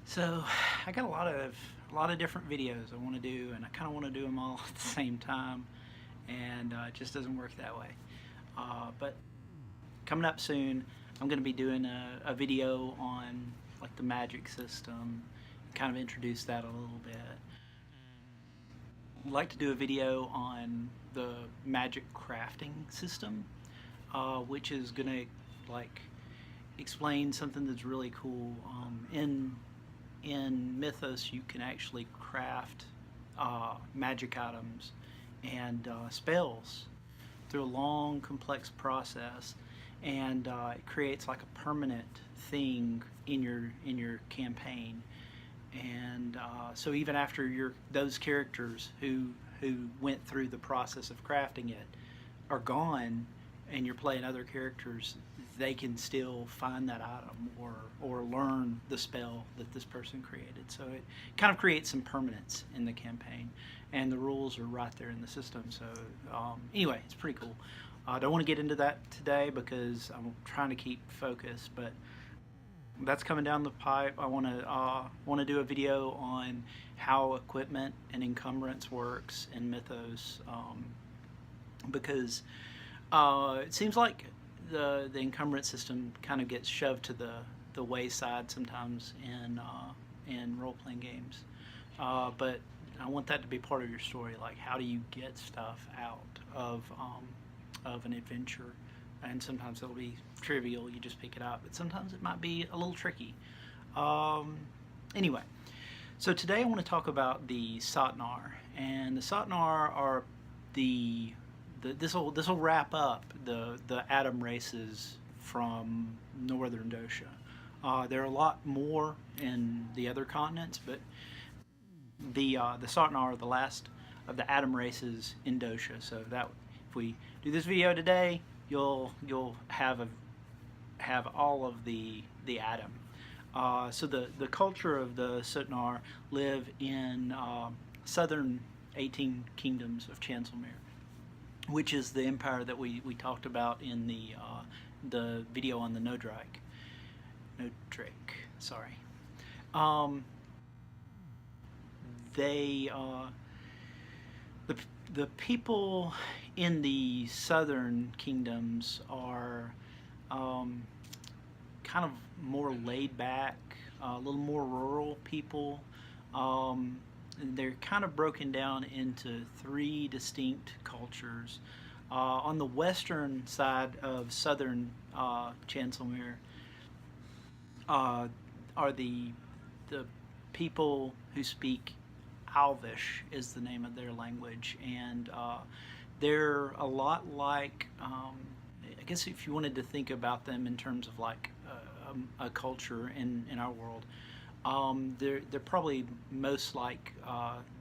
So I got a lot of different videos I want to do, and I kind of want to do them all at the same time, and it just doesn't work that way. But coming up soon, I'm going to be doing a video on like the magic system, kind of introduce that a little bit. I'd like to do a video on the magic crafting system, which is going to like explain something that's really cool. In Mythos, you can actually craft magic items and spells through a long, complex process, and it creates like a permanent thing in your campaign. And so even after those characters who went through the process of crafting it are gone, and you're playing other characters, they can still find that item or learn the spell that this person created. So it kind of creates some permanence in the campaign, and the rules are right there in the system. So anyway, it's pretty cool. I don't want to get into that today because I'm trying to keep focus, but that's coming down the pipe. I want to do a video on how equipment and encumbrance works in Mythos, because it seems like the encumbrance system kind of gets shoved to the wayside sometimes in role playing games, but I want that to be part of your story. Like, how do you get stuff out of an adventure? And sometimes it'll be trivial, you just pick it up, but sometimes it might be a little tricky. Anyway, so today I want to talk about the Sotnar, and the Sotnar are this will wrap up the Atom races from Northern Doscha. There are a lot more in the other continents, but the Sotnar are the last of the Atom races in Doscha. So that if we do this video today, you'll have all of the Atom. So the culture of the Sotnar live in southern 18 kingdoms of Chancelmere, which is the empire that we talked about in the video on the Nodrake, sorry. They the people in the southern kingdoms are kind of more laid back, a little more rural people. They're kind of broken down into three distinct cultures. On the western side of southern Chancelmere are the people who speak Alvish, is the name of their language, and they're a lot like, I guess if you wanted to think about them in terms of like a culture in our world, they're probably most like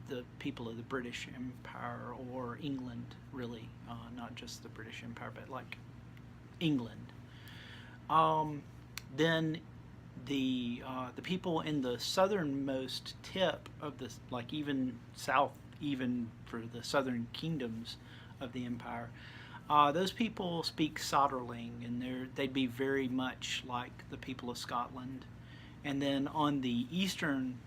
the people of the British Empire or England, really, not just the British Empire, but like England. Then the people in the southernmost tip of the, like, even south, even for the southern kingdoms of the empire, those people speak Soderling, and they'd be very much like the people of Scotland. And then on the eastern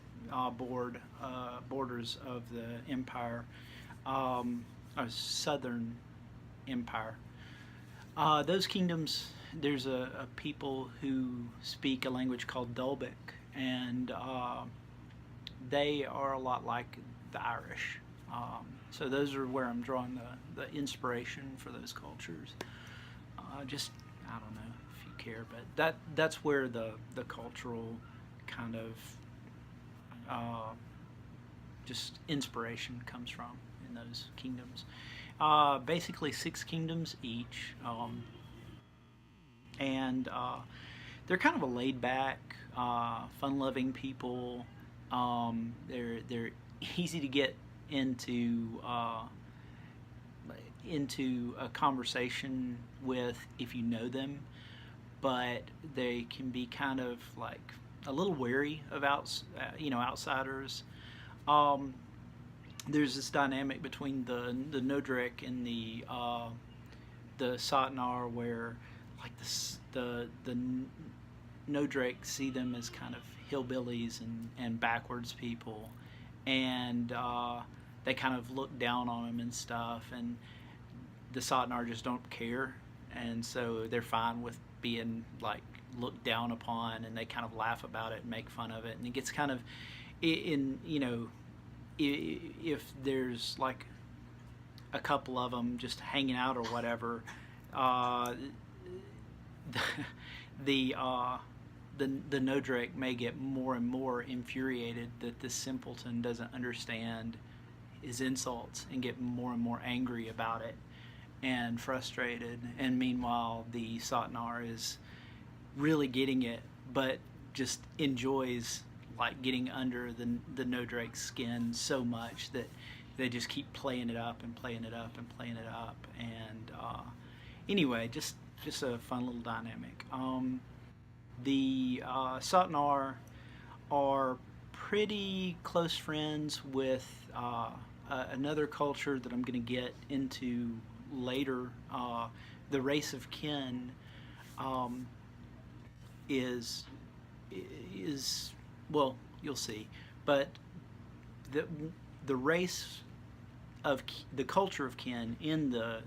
borders of the empire, southern empire, those kingdoms, there's a people who speak a language called Dulbic, and they are a lot like the Irish. So those are where I'm drawing the inspiration for those cultures. Just, I don't know if you care, but that's where the cultural kind of just inspiration comes from in those kingdoms. Basically 6 kingdoms each. And they're kind of a laid-back, fun-loving people. They're easy to get into a conversation with if you know them, but they can be kind of like a little wary of outsiders. There's this dynamic between the Nodrek and the Sotnar, where like the No Drake see them as kind of hillbillies and backwards people, and they kind of look down on them and stuff. And the Sotnar just don't care, and so they're fine with being like looked down upon, and they kind of laugh about it and make fun of it. And it gets kind of in if there's like a couple of them just hanging out or whatever, uh, the uh, the No Drake may get more and more infuriated that this simpleton doesn't understand his insults and get more and more angry about it and frustrated. And meanwhile, the Sotnar is really getting it, but just enjoys like getting under the No Drake's skin so much that they just keep playing it up and playing it up and playing it up. And anyway, just a fun little dynamic. The Sotnar are pretty close friends with another culture that I'm going to get into later. The race of kin um, is well, you'll see, but the the race of the culture of kin in the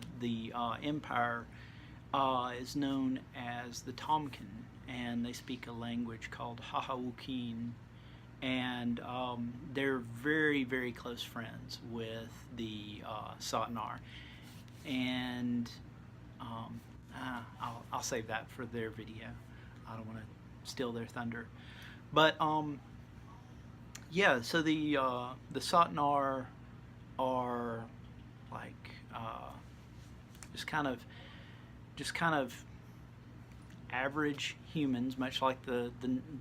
empire is known as the Tomkin, and they speak a language called Hahawukin, and they're very, very close friends with the Sotnar. And I'll save that for their video. I don't want to steal their thunder. But yeah, so the Sotnar are like just kind of average humans, much like the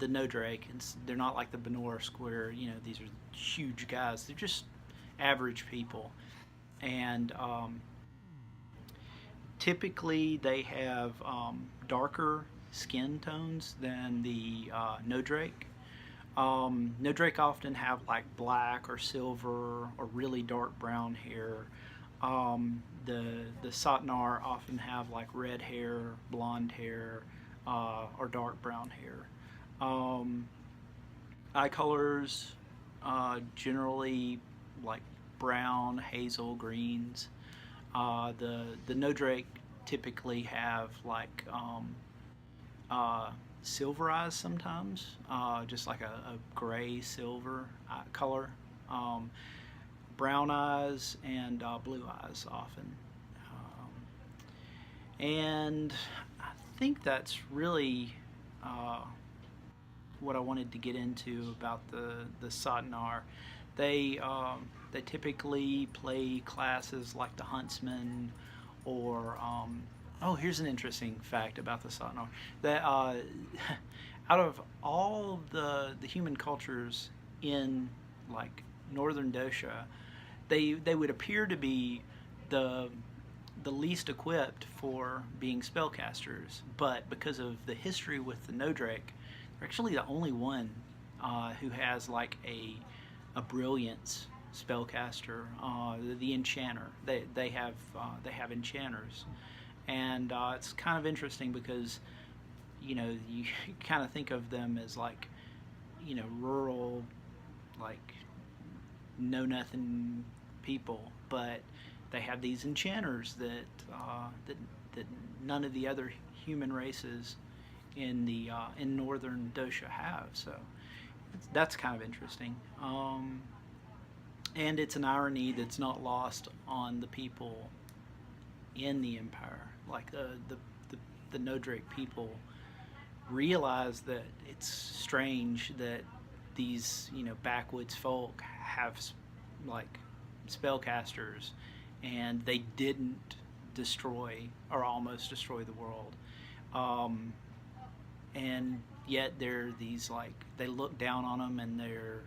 No Drake. They're not like the Benor Square. These are huge guys. They're just average people, and typically they have darker skin tones than the No Drake. No Drake often have like black or silver or really dark brown hair. The Sotnar often have like red hair, blonde hair, or dark brown hair. Eye colors generally like brown, hazel, greens. The No Drake typically have like silver eyes sometimes, just like a gray silver color. Brown eyes and blue eyes often. And I think that's really what I wanted to get into about the Sotnar. They typically play classes like the huntsman, or oh, here's an interesting fact about the Sotnar. That out of all the human cultures in like Northern Doscha, they would appear to be the least equipped for being spellcasters. But because of the history with the No Drake, they're actually the only one who has like a brilliance spellcaster, the enchanter. They have enchanters, and it's kind of interesting because you kind of think of them as like rural, like know nothing people, but they have these enchanters that none of the other human races in Northern Doscha have. So that's kind of interesting. And it's an irony that's not lost on the people in the Empire. Like the No Drake people realize that it's strange that these backwoods folk have like spellcasters, and they didn't destroy or almost destroy the world. And yet they're these like they look down on them, and they're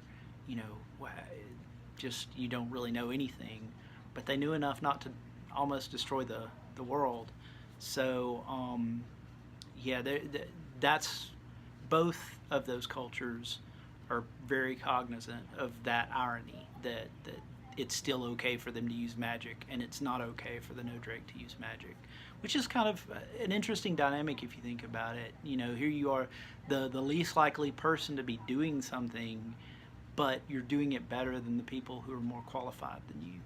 just you don't really know anything, but they knew enough not to almost destroy the world. So yeah, that's both of those cultures are very cognizant of that irony that it's still okay for them to use magic, and it's not okay for the no Drake to use magic, which is kind of an interesting dynamic if you think about it. You know, here you are, the least likely person to be doing something, but you're doing it better than the people who are more qualified than you.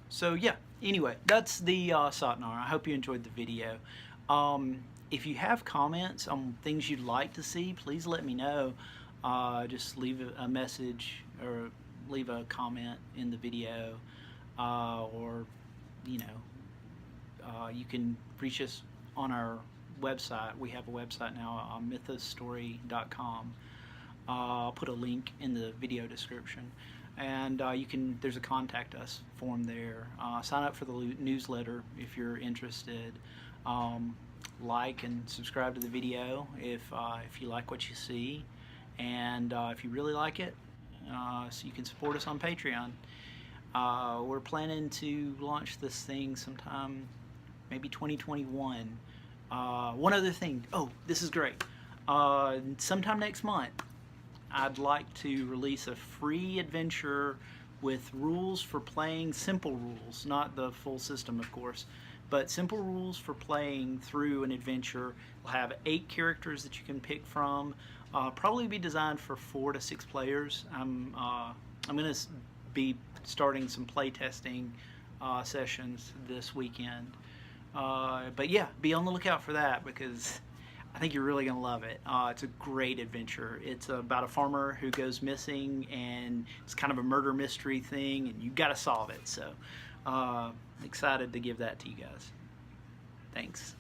So yeah, anyway, that's the Sotnar. I hope you enjoyed the video. If you have comments on things you'd like to see, please let me know. Just leave a message or leave a comment in the video, or you know, you can reach us on our website. We have a website now, mythosstory.com. I'll put a link in the video description, and there's a contact us form there. Sign up for the newsletter if you're interested. Like and subscribe to the video if you like what you see, and if you really like it, so you can support us on Patreon. We're planning to launch this thing sometime, maybe 2021. One other thing, oh, this is great. Sometime next month, I'd like to release a free adventure with rules for playing, simple rules, not the full system, of course, but simple rules for playing through an adventure. We'll have 8 characters that you can pick from. Probably be designed for 4 to 6 players. I'm going to be starting some play testing sessions this weekend. But yeah, be on the lookout for that, because I think you're really going to love it. It's a great adventure. It's about a farmer who goes missing, and it's kind of a murder mystery thing, and you've got to solve it. So excited to give that to you guys. Thanks.